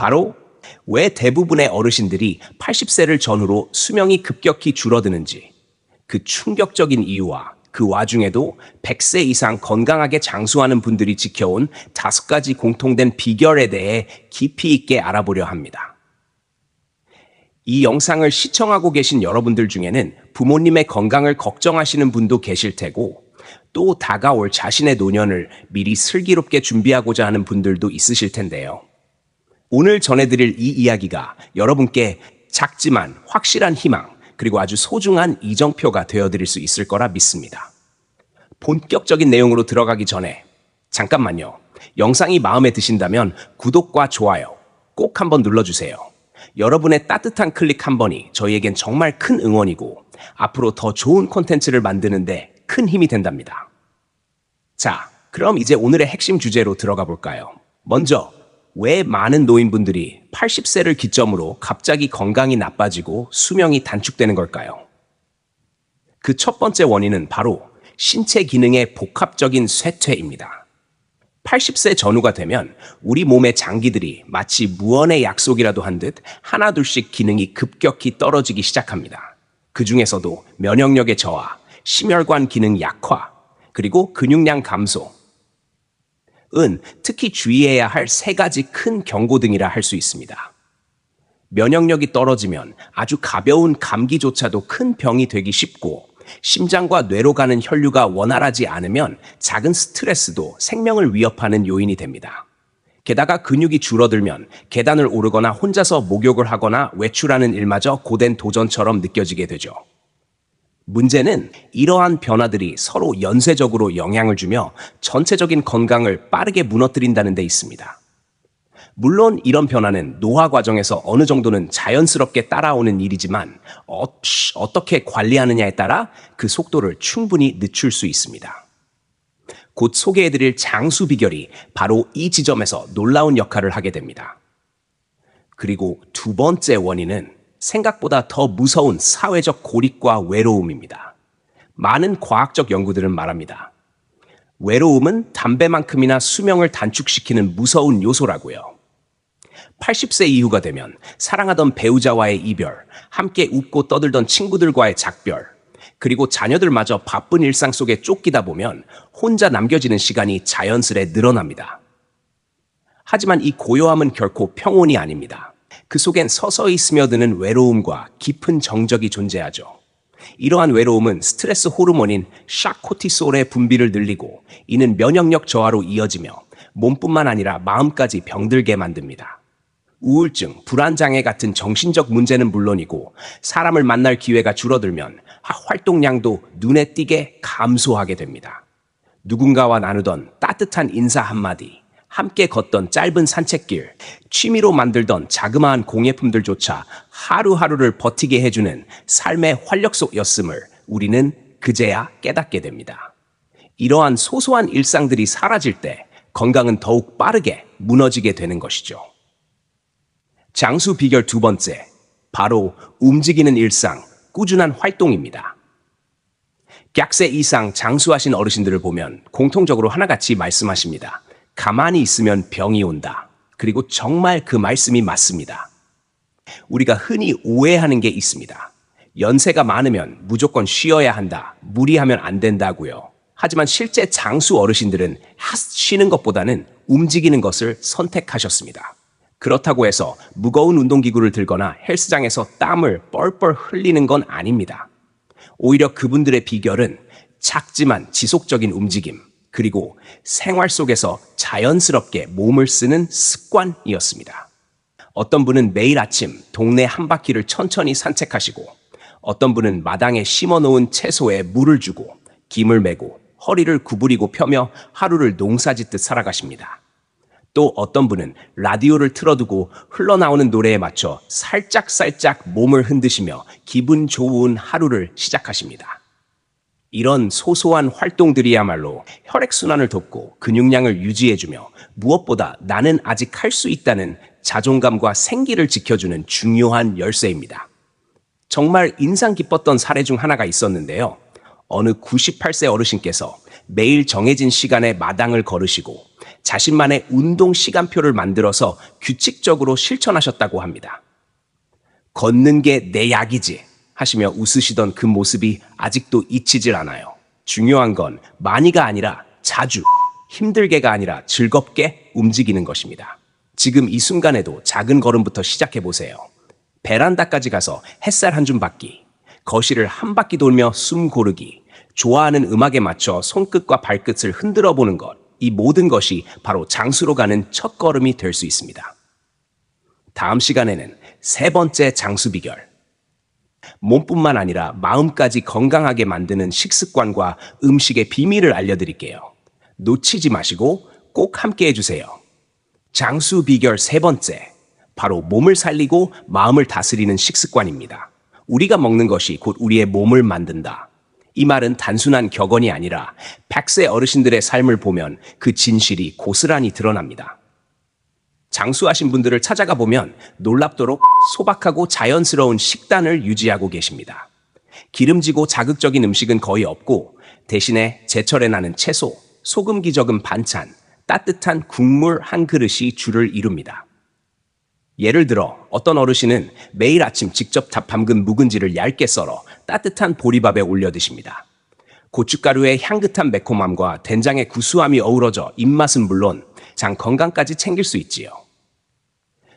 바로 왜 대부분의 어르신들이 80세를 전후로 수명이 급격히 줄어드는지, 그 충격적인 이유와 그 와중에도 100세 이상 건강하게 장수하는 분들이 지켜온 5가지 공통된 비결에 대해 깊이 있게 알아보려 합니다. 이 영상을 시청하고 계신 여러분들 중에는 부모님의 건강을 걱정하시는 분도 계실 테고, 또 다가올 자신의 노년을 미리 슬기롭게 준비하고자 하는 분들도 있으실 텐데요. 오늘 전해드릴 이 이야기가 여러분께 작지만 확실한 희망, 그리고 아주 소중한 이정표가 되어드릴 수 있을 거라 믿습니다. 본격적인 내용으로 들어가기 전에 잠깐만요. 영상이 마음에 드신다면 구독과 좋아요 꼭 한번 눌러주세요. 여러분의 따뜻한 클릭 한 번이 저희에겐 정말 큰 응원이고 앞으로 더 좋은 콘텐츠를 만드는데 큰 힘이 된답니다. 자, 그럼 이제 오늘의 핵심 주제로 들어가 볼까요? 먼저, 왜 많은 노인분들이 80세를 기점으로 갑자기 건강이 나빠지고 수명이 단축되는 걸까요? 그 첫 번째 원인은 바로 신체 기능의 복합적인 쇠퇴입니다. 80세 전후가 되면 우리 몸의 장기들이 마치 무언의 약속이라도 한 듯 하나둘씩 기능이 급격히 떨어지기 시작합니다. 그 중에서도 면역력의 저하, 심혈관 기능 약화, 그리고 근육량 감소, 특히 주의해야 할 3가지 큰 경고등이라 할 수 있습니다. 면역력이 떨어지면 아주 가벼운 감기조차도 큰 병이 되기 쉽고, 심장과 뇌로 가는 혈류가 원활하지 않으면 작은 스트레스도 생명을 위협하는 요인이 됩니다. 게다가 근육이 줄어들면 계단을 오르거나 혼자서 목욕을 하거나 외출하는 일마저 고된 도전처럼 느껴지게 되죠. 문제는 이러한 변화들이 서로 연쇄적으로 영향을 주며 전체적인 건강을 빠르게 무너뜨린다는 데 있습니다. 물론 이런 변화는 노화 과정에서 어느 정도는 자연스럽게 따라오는 일이지만 어떻게 관리하느냐에 따라 그 속도를 충분히 늦출 수 있습니다. 곧 소개해드릴 장수 비결이 바로 이 지점에서 놀라운 역할을 하게 됩니다. 그리고 두 번째 원인은 생각보다 더 무서운 사회적 고립과 외로움입니다. 많은 과학적 연구들은 말합니다. 외로움은 담배만큼이나 수명을 단축시키는 무서운 요소라고요. 80세 이후가 되면 사랑하던 배우자와의 이별, 함께 웃고 떠들던 친구들과의 작별, 그리고 자녀들마저 바쁜 일상 속에 쫓기다 보면 혼자 남겨지는 시간이 자연스레 늘어납니다. 하지만 이 고요함은 결코 평온이 아닙니다. 그 속엔 서서히 스며드는 외로움과 깊은 정적이 존재하죠. 이러한 외로움은 스트레스 호르몬인 샤코티솔의 분비를 늘리고, 이는 면역력 저하로 이어지며 몸뿐만 아니라 마음까지 병들게 만듭니다. 우울증, 불안장애 같은 정신적 문제는 물론이고, 사람을 만날 기회가 줄어들면 활동량도 눈에 띄게 감소하게 됩니다. 누군가와 나누던 따뜻한 인사 한마디, 함께 걷던 짧은 산책길, 취미로 만들던 자그마한 공예품들조차 하루하루를 버티게 해주는 삶의 활력 속이었음을 우리는 그제야 깨닫게 됩니다. 이러한 소소한 일상들이 사라질 때 건강은 더욱 빠르게 무너지게 되는 것이죠. 장수 비결 두 번째, 바로 움직이는 일상, 꾸준한 활동입니다. 객세 이상 장수하신 어르신들을 보면 공통적으로 하나같이 말씀하십니다. 가만히 있으면 병이 온다. 그리고 정말 그 말씀이 맞습니다. 우리가 흔히 오해하는 게 있습니다. 연세가 많으면 무조건 쉬어야 한다. 무리하면 안 된다고요. 하지만 실제 장수 어르신들은 쉬는 것보다는 움직이는 것을 선택하셨습니다. 그렇다고 해서 무거운 운동기구를 들거나 헬스장에서 땀을 뻘뻘 흘리는 건 아닙니다. 오히려 그분들의 비결은 작지만 지속적인 움직임, 그리고 생활 속에서 자연스럽게 몸을 쓰는 습관이었습니다. 어떤 분은 매일 아침 동네 한 바퀴를 천천히 산책하시고, 어떤 분은 마당에 심어놓은 채소에 물을 주고 김을 메고 허리를 구부리고 펴며 하루를 농사짓듯 살아가십니다. 또 어떤 분은 라디오를 틀어두고 흘러나오는 노래에 맞춰 살짝살짝 몸을 흔드시며 기분 좋은 하루를 시작하십니다. 이런 소소한 활동들이야말로 혈액순환을 돕고 근육량을 유지해주며 무엇보다 나는 아직 할 수 있다는 자존감과 생기를 지켜주는 중요한 열쇠입니다. 정말 인상 깊었던 사례 중 하나가 있었는데요. 어느 98세 어르신께서 매일 정해진 시간에 마당을 걸으시고 자신만의 운동 시간표를 만들어서 규칙적으로 실천하셨다고 합니다. 걷는 게 내 약이지 하시며 웃으시던 그 모습이 아직도 잊히질 않아요. 중요한 건 많이가 아니라 자주, 힘들게가 아니라 즐겁게 움직이는 것입니다. 지금 이 순간에도 작은 걸음부터 시작해보세요. 베란다까지 가서 햇살 한 줌 받기, 거실을 한 바퀴 돌며 숨 고르기, 좋아하는 음악에 맞춰 손끝과 발끝을 흔들어 보는 것, 이 모든 것이 바로 장수로 가는 첫 걸음이 될 수 있습니다. 다음 시간에는 세 번째 장수 비결, 몸뿐만 아니라 마음까지 건강하게 만드는 식습관과 음식의 비밀을 알려드릴게요. 놓치지 마시고 꼭 함께 해주세요. 장수 비결 세 번째, 바로 몸을 살리고 마음을 다스리는 식습관입니다. 우리가 먹는 것이 곧 우리의 몸을 만든다. 이 말은 단순한 격언이 아니라 100세 어르신들의 삶을 보면 그 진실이 고스란히 드러납니다. 장수하신 분들을 찾아가 보면 놀랍도록 소박하고 자연스러운 식단을 유지하고 계십니다. 기름지고 자극적인 음식은 거의 없고 대신에 제철에 나는 채소, 소금기 적은 반찬, 따뜻한 국물 한 그릇이 주를 이룹니다. 예를 들어 어떤 어르신은 매일 아침 직접 담근 묵은지를 얇게 썰어 따뜻한 보리밥에 올려 드십니다. 고춧가루의 향긋한 매콤함과 된장의 구수함이 어우러져 입맛은 물론 장 건강까지 챙길 수 있지요.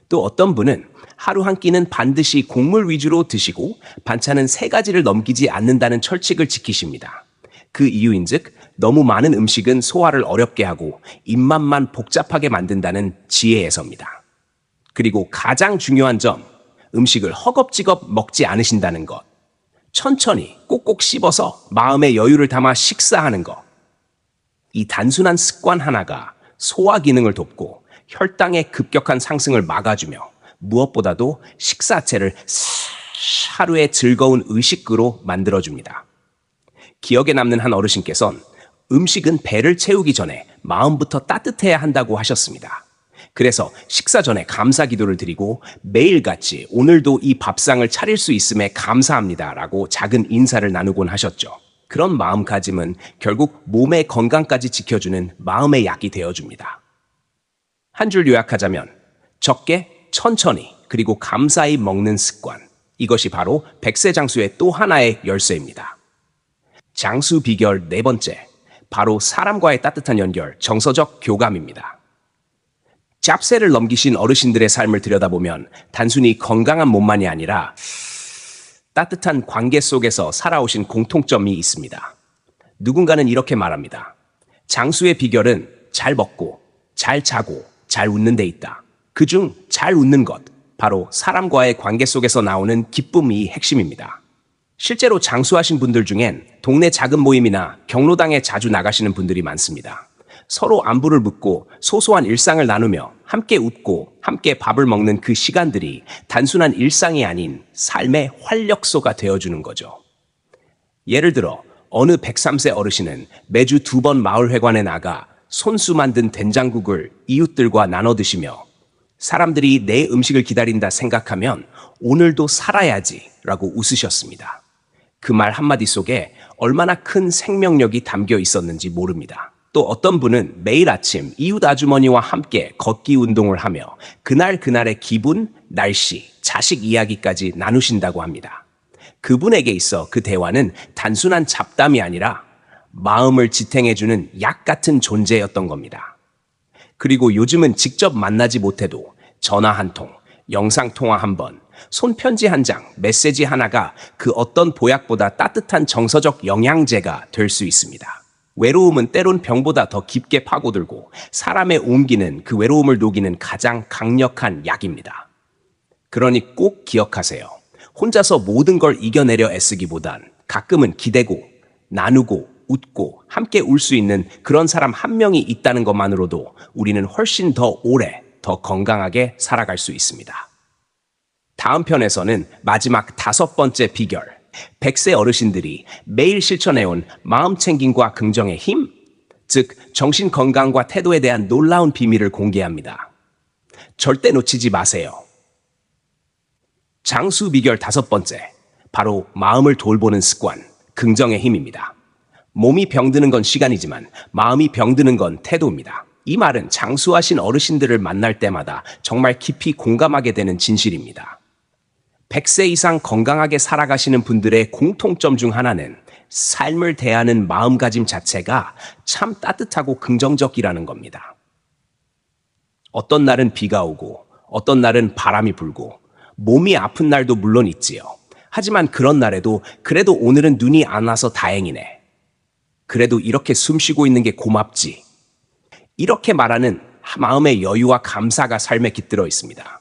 또 어떤 분은 하루 한 끼는 반드시 곡물 위주로 드시고 반찬은 3가지를 넘기지 않는다는 철칙을 지키십니다. 그 이유인즉 너무 많은 음식은 소화를 어렵게 하고 입맛만 복잡하게 만든다는 지혜에서입니다. 그리고 가장 중요한 점, 음식을 허겁지겁 먹지 않으신다는 것. 천천히 꼭꼭 씹어서 마음의 여유를 담아 식사하는 것. 이 단순한 습관 하나가 소화 기능을 돕고 혈당의 급격한 상승을 막아주며 무엇보다도 식사체를 하루의 즐거운 의식으로 만들어줍니다. 기억에 남는 한 어르신께서는 음식은 배를 채우기 전에 마음부터 따뜻해야 한다고 하셨습니다. 그래서 식사 전에 감사 기도를 드리고 매일같이 오늘도 이 밥상을 차릴 수 있음에 감사합니다 라고 작은 인사를 나누곤 하셨죠. 그런 마음가짐은 결국 몸의 건강까지 지켜주는 마음의 약이 되어줍니다. 한 줄 요약하자면 적게, 천천히, 그리고 감사히 먹는 습관. 이것이 바로 100세 장수의 또 하나의 열쇠입니다. 장수 비결 네 번째, 바로 사람과의 따뜻한 연결, 정서적 교감입니다. 짭새를 넘기신 어르신들의 삶을 들여다보면 단순히 건강한 몸만이 아니라 따뜻한 관계 속에서 살아오신 공통점이 있습니다. 누군가는 이렇게 말합니다. 장수의 비결은 잘 먹고, 잘 자고, 잘 웃는 데 있다. 그중 잘 웃는 것, 바로 사람과의 관계 속에서 나오는 기쁨이 핵심입니다. 실제로 장수하신 분들 중엔 동네 작은 모임이나 경로당에 자주 나가시는 분들이 많습니다. 서로 안부를 묻고 소소한 일상을 나누며 함께 웃고 함께 밥을 먹는 그 시간들이 단순한 일상이 아닌 삶의 활력소가 되어주는 거죠. 예를 들어 어느 103세 어르신은 매주 2번 마을회관에 나가 손수 만든 된장국을 이웃들과 나눠 드시며 사람들이 내 음식을 기다린다 생각하면 오늘도 살아야지 라고 웃으셨습니다. 그 말 한마디 속에 얼마나 큰 생명력이 담겨 있었는지 모릅니다. 또 어떤 분은 매일 아침 이웃 아주머니와 함께 걷기 운동을 하며 그날의 기분, 날씨, 자식 이야기까지 나누신다고 합니다. 그분에게 있어 그 대화는 단순한 잡담이 아니라 마음을 지탱해주는 약 같은 존재였던 겁니다. 그리고 요즘은 직접 만나지 못해도 전화 한 통, 영상통화 한 번, 손편지 한 장, 메시지 하나가 그 어떤 보약보다 따뜻한 정서적 영양제가 될 수 있습니다. 외로움은 때론 병보다 더 깊게 파고들고 사람의 옮기는 그 외로움을 녹이는 가장 강력한 약입니다. 그러니 꼭 기억하세요. 혼자서 모든 걸 이겨내려 애쓰기보단 가끔은 기대고 나누고 웃고 함께 울 수 있는 그런 사람 한 명이 있다는 것만으로도 우리는 훨씬 더 오래, 더 건강하게 살아갈 수 있습니다. 다음 편에서는 마지막 5번째 비결, 100세 어르신들이 매일 실천해온 마음 챙김과 긍정의 힘, 즉 정신 건강과 태도에 대한 놀라운 비밀을 공개합니다. 절대 놓치지 마세요. 장수 비결 5번째, 바로 마음을 돌보는 습관, 긍정의 힘입니다. 몸이 병드는 건 시간이지만 마음이 병드는 건 태도입니다. 이 말은 장수하신 어르신들을 만날 때마다 정말 깊이 공감하게 되는 진실입니다. 100세 이상 건강하게 살아가시는 분들의 공통점 중 하나는 삶을 대하는 마음가짐 자체가 참 따뜻하고 긍정적이라는 겁니다. 어떤 날은 비가 오고 어떤 날은 바람이 불고 몸이 아픈 날도 물론 있지요. 하지만 그런 날에도 그래도 오늘은 눈이 안 와서 다행이네. 그래도 이렇게 숨 쉬고 있는 게 고맙지. 이렇게 말하는 마음의 여유와 감사가 삶에 깃들어 있습니다.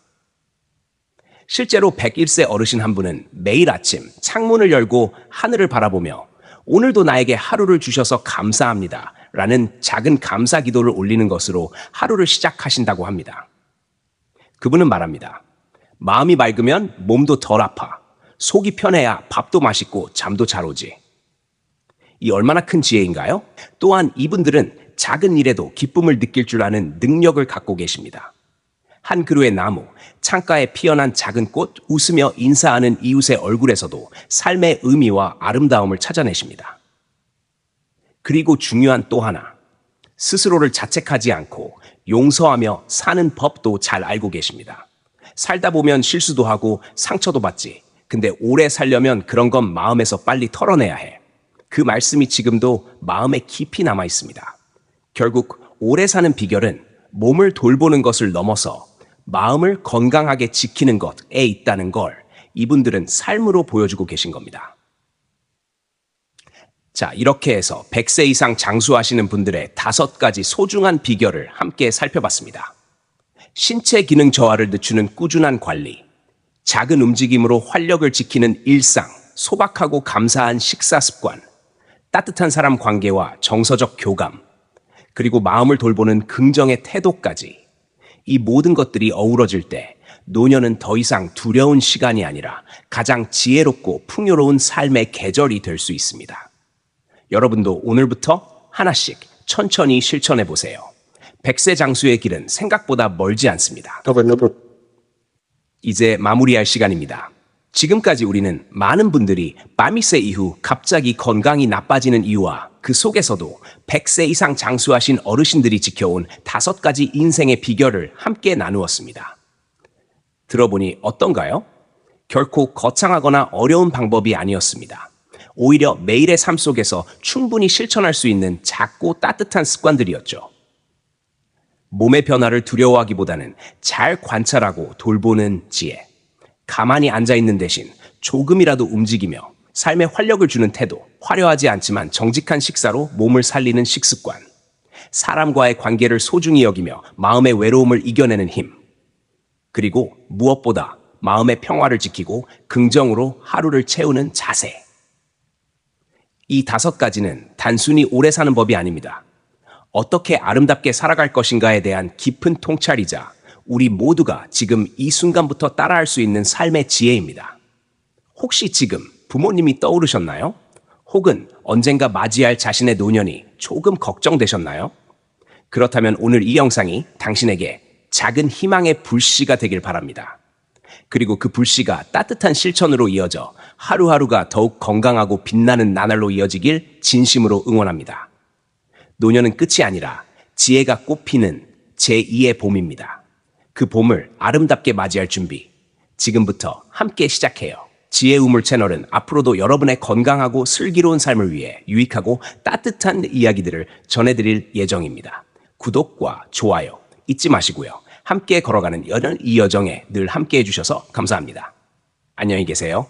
실제로 101세 어르신 한 분은 매일 아침 창문을 열고 하늘을 바라보며 오늘도 나에게 하루를 주셔서 감사합니다 라는 작은 감사 기도를 올리는 것으로 하루를 시작하신다고 합니다. 그분은 말합니다. 마음이 맑으면 몸도 덜 아파. 속이 편해야 밥도 맛있고 잠도 잘 오지. 이 얼마나 큰 지혜인가요? 또한 이분들은 작은 일에도 기쁨을 느낄 줄 아는 능력을 갖고 계십니다. 한 그루의 나무, 창가에 피어난 작은 꽃, 웃으며 인사하는 이웃의 얼굴에서도 삶의 의미와 아름다움을 찾아내십니다. 그리고 중요한 또 하나, 스스로를 자책하지 않고 용서하며 사는 법도 잘 알고 계십니다. 살다 보면 실수도 하고 상처도 받지. 근데 오래 살려면 그런 건 마음에서 빨리 털어내야 해. 그 말씀이 지금도 마음에 깊이 남아 있습니다. 결국 오래 사는 비결은 몸을 돌보는 것을 넘어서 마음을 건강하게 지키는 것에 있다는 걸 이분들은 삶으로 보여주고 계신 겁니다. 자, 이렇게 해서 100세 이상 장수하시는 분들의 5가지 소중한 비결을 함께 살펴봤습니다. 신체 기능 저하를 늦추는 꾸준한 관리, 작은 움직임으로 활력을 지키는 일상, 소박하고 감사한 식사 습관, 따뜻한 사람 관계와 정서적 교감, 그리고 마음을 돌보는 긍정의 태도까지 이 모든 것들이 어우러질 때 노년은 더 이상 두려운 시간이 아니라 가장 지혜롭고 풍요로운 삶의 계절이 될 수 있습니다. 여러분도 오늘부터 하나씩 천천히 실천해 보세요. 100세 장수의 길은 생각보다 멀지 않습니다. 이제 마무리할 시간입니다. 지금까지 우리는 많은 분들이 마미세 이후 갑자기 건강이 나빠지는 이유와 그 속에서도 100세 이상 장수하신 어르신들이 지켜온 5가지 인생의 비결을 함께 나누었습니다. 들어보니 어떤가요? 결코 거창하거나 어려운 방법이 아니었습니다. 오히려 매일의 삶 속에서 충분히 실천할 수 있는 작고 따뜻한 습관들이었죠. 몸의 변화를 두려워하기보다는 잘 관찰하고 돌보는 지혜. 가만히 앉아있는 대신 조금이라도 움직이며 삶에 활력을 주는 태도, 화려하지 않지만 정직한 식사로 몸을 살리는 식습관, 사람과의 관계를 소중히 여기며 마음의 외로움을 이겨내는 힘, 그리고 무엇보다 마음의 평화를 지키고 긍정으로 하루를 채우는 자세. 이 5가지는 단순히 오래 사는 법이 아닙니다. 어떻게 아름답게 살아갈 것인가에 대한 깊은 통찰이자 우리 모두가 지금 이 순간부터 따라할 수 있는 삶의 지혜입니다. 혹시 지금 부모님이 떠오르셨나요? 혹은 언젠가 맞이할 자신의 노년이 조금 걱정되셨나요? 그렇다면 오늘 이 영상이 당신에게 작은 희망의 불씨가 되길 바랍니다. 그리고 그 불씨가 따뜻한 실천으로 이어져 하루하루가 더욱 건강하고 빛나는 나날로 이어지길 진심으로 응원합니다. 노년은 끝이 아니라 지혜가 꽃피는 제2의 봄입니다. 그 봄을 아름답게 맞이할 준비, 지금부터 함께 시작해요. 지혜 우물 채널은 앞으로도 여러분의 건강하고 슬기로운 삶을 위해 유익하고 따뜻한 이야기들을 전해드릴 예정입니다. 구독과 좋아요 잊지 마시고요. 함께 걸어가는 이 여정에 늘 함께 해주셔서 감사합니다. 안녕히 계세요.